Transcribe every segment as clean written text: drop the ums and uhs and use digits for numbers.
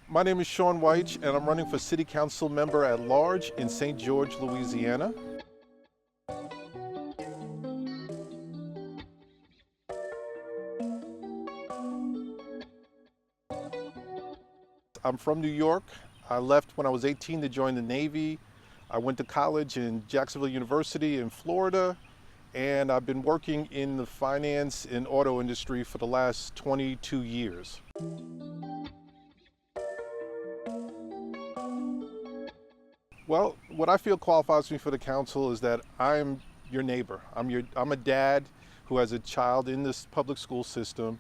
My name is Shaunn Wyche, and I'm running for City Council Member at Large in St. George, Louisiana. I'm from New York. I left when I was 18 to join the Navy. I went to college in Jacksonville University in Florida, and I've been working in the finance and auto industry for the last 22 years. Well, what I feel qualifies me for the council is that I'm your neighbor. I'm a dad who has a child in this public school system,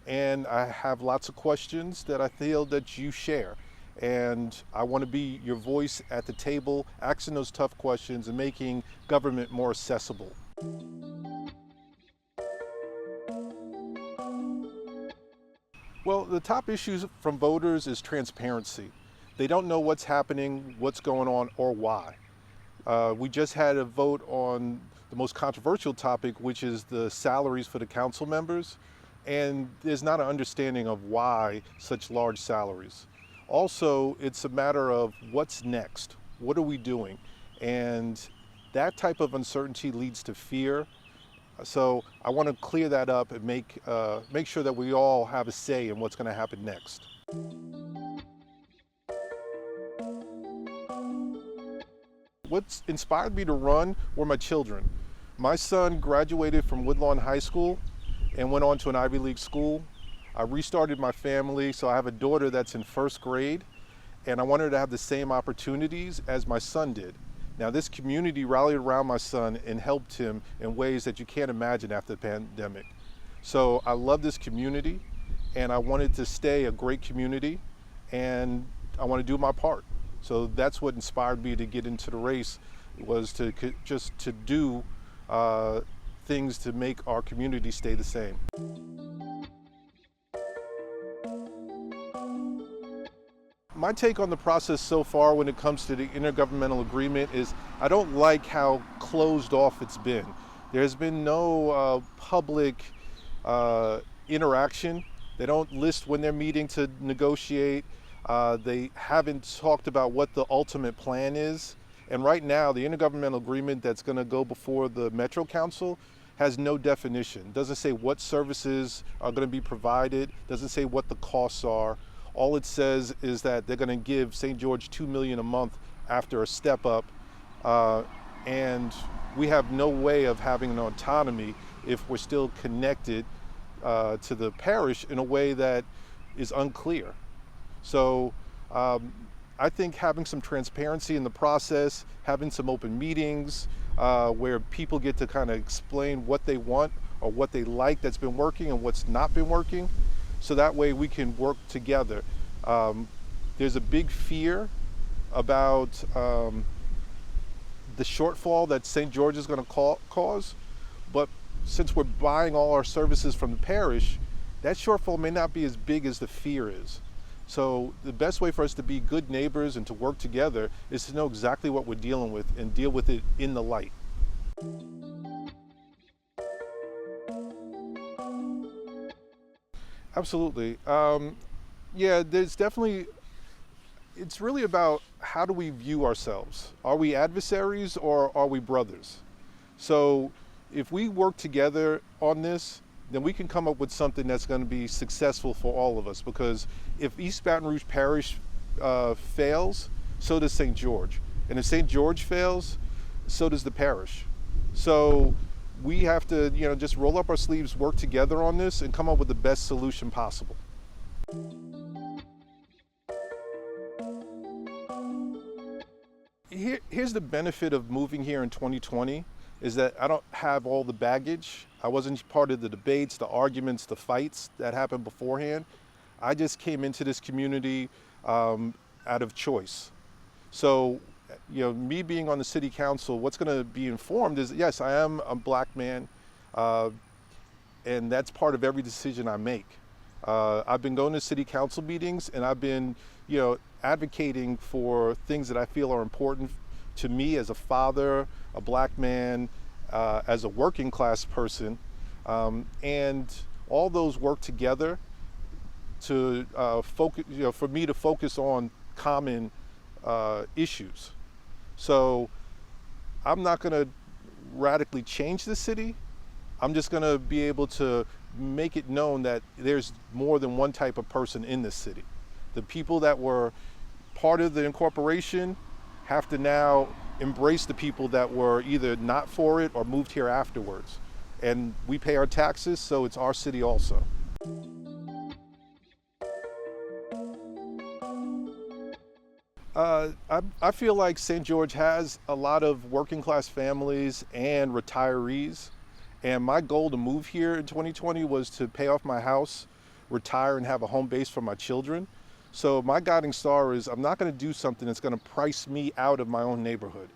and I have lots of questions that I feel that you share. And I want to be your voice at the table, asking those tough questions and making government more accessible. Well, the top issues from voters is transparency. They don't know what's happening, what's going on, or why. We just had a vote on the most controversial topic, which is the salaries for the council members, and there's not an understanding of why such large salaries. Also, it's a matter of what's next. What are we doing? And that type of uncertainty leads to fear. So I want to clear that up and make sure that we all have a say in what's going to happen next. What's inspired me to run were my children. My son graduated from Woodlawn High School and went on to an Ivy League school. I restarted my family, so I have a daughter that's in first grade, and I wanted to have the same opportunities as my son did. Now, this community rallied around my son and helped him in ways that you can't imagine after the pandemic. So I love this community, and I wanted to stay a great community, and I want to do my part. So that's what inspired me to get into the race, was to just to do things to make our community stay the same. My take on the process so far when it comes to the intergovernmental agreement is I don't like how closed off it's been. There's been no public interaction. They don't list when they're meeting to negotiate. They haven't talked about what the ultimate plan is. And right now, the intergovernmental agreement that's going to go before the Metro Council has no definition. Doesn't say what services are going to be provided, doesn't say what the costs are. All it says is that they're going to give St. George $2 million a month after a step up, and we have no way of having an autonomy if we're still connected to the parish in a way that is unclear. So I think having some transparency in the process, having some open meetings where people get to kind of explain what they want or what they like that's been working and what's not been working, so that way we can work together. There's a big fear about the shortfall that St. George is going to cause, but since we're buying all our services from the parish, that shortfall may not be as big as the fear is. So the best way for us to be good neighbors and to work together is to know exactly what we're dealing with and deal with it in the light. Absolutely. Yeah, there's definitely, it's really about how do we view ourselves? Are we adversaries or are we brothers? So if we work together on this, then we can come up with something that's going to be successful for all of us, because if East Baton Rouge Parish fails, so does St. George. And if St. George fails, so does the parish. So we have to, just roll up our sleeves, work together on this, and come up with the best solution possible. Here's the benefit of moving here in 2020, is that I don't have all the baggage. I wasn't part of the debates, the arguments, the fights that happened beforehand. I just came into this community out of choice. So, me being on the city council, what's going to be informed is, yes, I am a black man, and that's part of every decision I make. I've been going to city council meetings, and I've been, advocating for things that I feel are important to me as a father, a black man, as a working class person, and all those work together to focus, for me to focus on common issues. So I'm not going to radically change the city. I'm just going to be able to make it known that there's more than one type of person in this city. The people that were part of the incorporation have to now embrace the people that were either not for it or moved here afterwards. And we pay our taxes, so it's our city also. I feel like St. George has a lot of working class families and retirees. And my goal to move here in 2020 was to pay off my house, retire, and have a home base for my children. So my guiding star is I'm not going to do something that's going to price me out of my own neighborhood.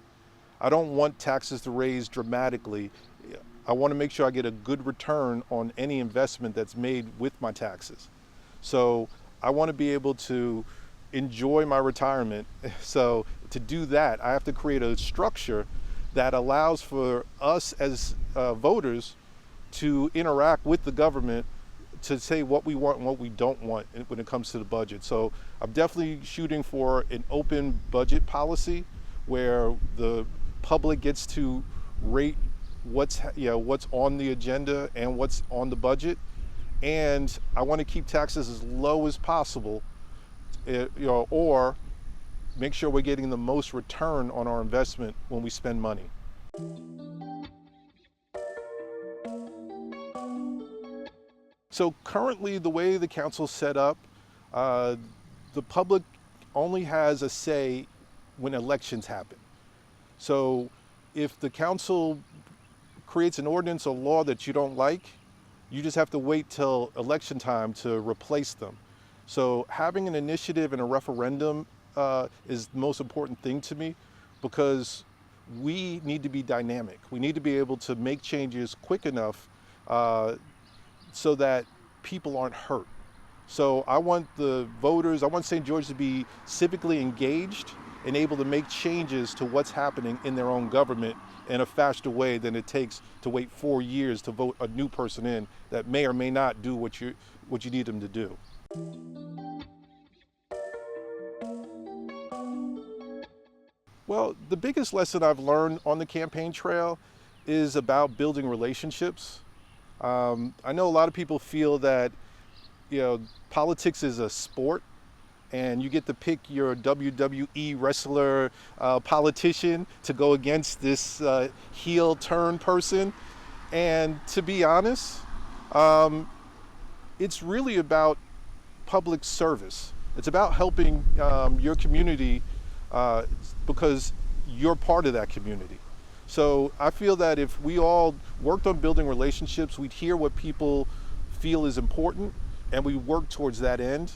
I don't want taxes to raise dramatically. I want to make sure I get a good return on any investment that's made with my taxes. So I want to be able to enjoy my retirement. So to do that, I have to create a structure that allows for us as voters to interact with the government to say what we want and what we don't want when it comes to the budget. So I'm definitely shooting for an open budget policy where the public gets to rate what's on the agenda and what's on the budget. And I want to keep taxes as low as possible, or make sure we're getting the most return on our investment when we spend money. So currently, the way the council's set up, the public only has a say when elections happen. So if the council creates an ordinance or law that you don't like, you just have to wait till election time to replace them. So having an initiative and a referendum is the most important thing to me, because we need to be dynamic. We need to be able to make changes quick enough so that people aren't hurt. So I want the voters, I want St. George to be civically engaged and able to make changes to what's happening in their own government in a faster way than it takes to wait 4 years to vote a new person in that may or may not do what you need them to do. Well, the biggest lesson I've learned on the campaign trail is about building relationships. I know a lot of people feel that, politics is a sport and you get to pick your WWE wrestler politician to go against this heel turn person. And to be honest, it's really about public service. It's about helping your community because you're part of that community. So I feel that if we all worked on building relationships, we'd hear what people feel is important and we work towards that end.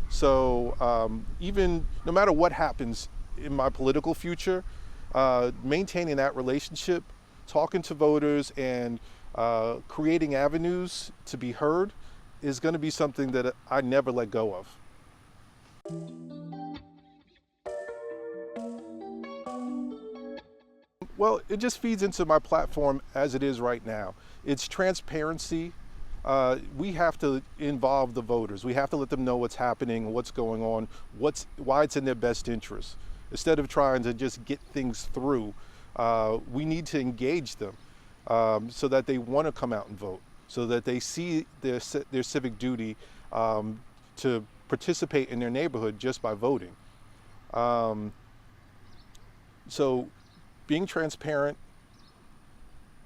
So even no matter what happens in my political future, maintaining that relationship, talking to voters and creating avenues to be heard is going to be something that I never let go of. Well, it just feeds into my platform as it is right now. It's transparency. We have to involve the voters. We have to let them know what's happening, what's going on, why it's in their best interest. Instead of trying to just get things through, we need to engage them so that they want to come out and vote, so that they see their civic duty to participate in their neighborhood just by voting. So being transparent,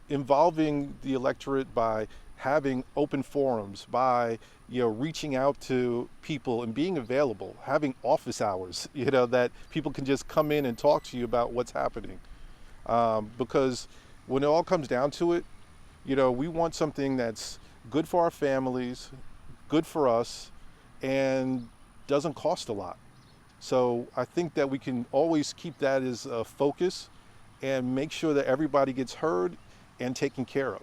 involving the electorate by having open forums, by reaching out to people and being available, having office hours, that people can just come in and talk to you about what's happening. Because when it all comes down to it, we want something that's good for our families, good for us, and doesn't cost a lot. So I think that we can always keep that as a focus and make sure that everybody gets heard and taken care of.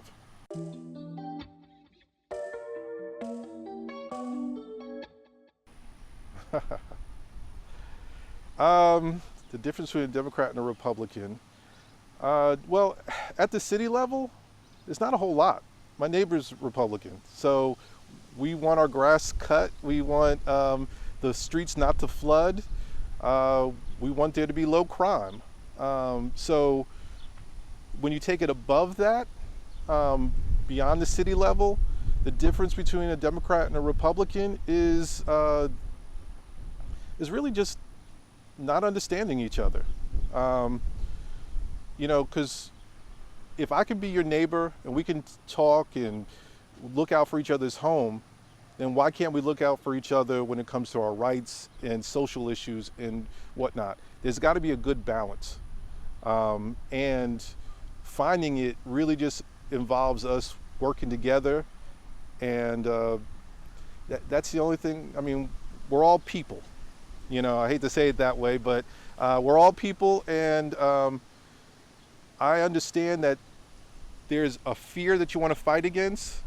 The difference between a Democrat and a Republican. Well, at the city level, it's not a whole lot. My neighbor's Republican, so We want our grass cut. We want the streets not to flood. We want there to be low crime. So when you take it above that, beyond the city level, the difference between a Democrat and a Republican is really just not understanding each other. Because if I can be your neighbor and we can talk and look out for each other's home, then why can't we look out for each other when it comes to our rights and social issues and whatnot? There's got to be a good balance. And finding it really just involves us working together. And that's the only thing. I mean, we're all people. I hate to say it that way, but we're all people. And I understand that there's a fear that you want to fight against.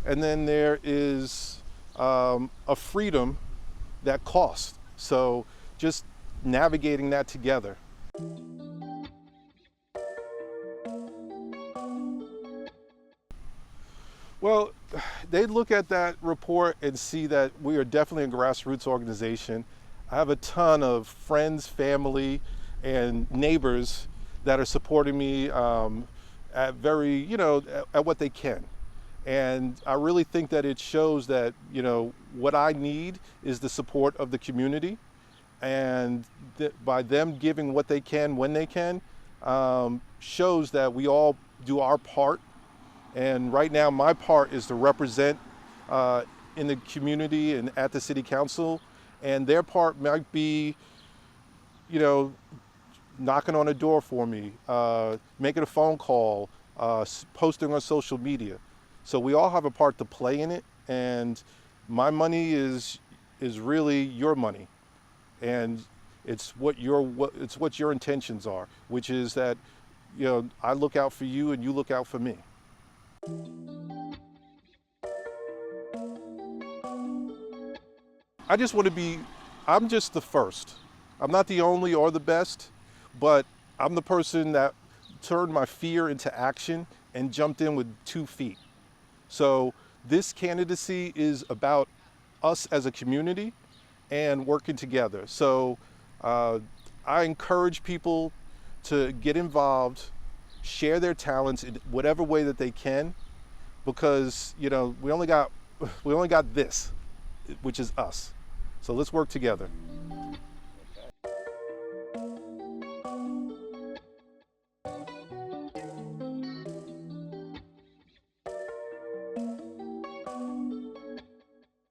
And then there is a freedom that costs. So just navigating that together. Well, they look at that report and see that we are definitely a grassroots organization. I have a ton of friends, family, and neighbors that are supporting me at what they can. And I really think that it shows that, what I need is the support of the community. And by them giving what they can when they can, shows that we all do our part. And right now, my part is to represent in the community and at the city council. And their part might be, knocking on a door for me, making a phone call, posting on social media. So we all have a part to play in it. And my money is really your money. And it's what your intentions are, which is that, I look out for you and you look out for me. I'm just the first. I'm not the only or the best, but I'm the person that turned my fear into action and jumped in with 2 feet. So this candidacy is about us as a community and working together. So I encourage people to get involved, share their talents in whatever way that they can, because we only got this, which is us. So let's work together.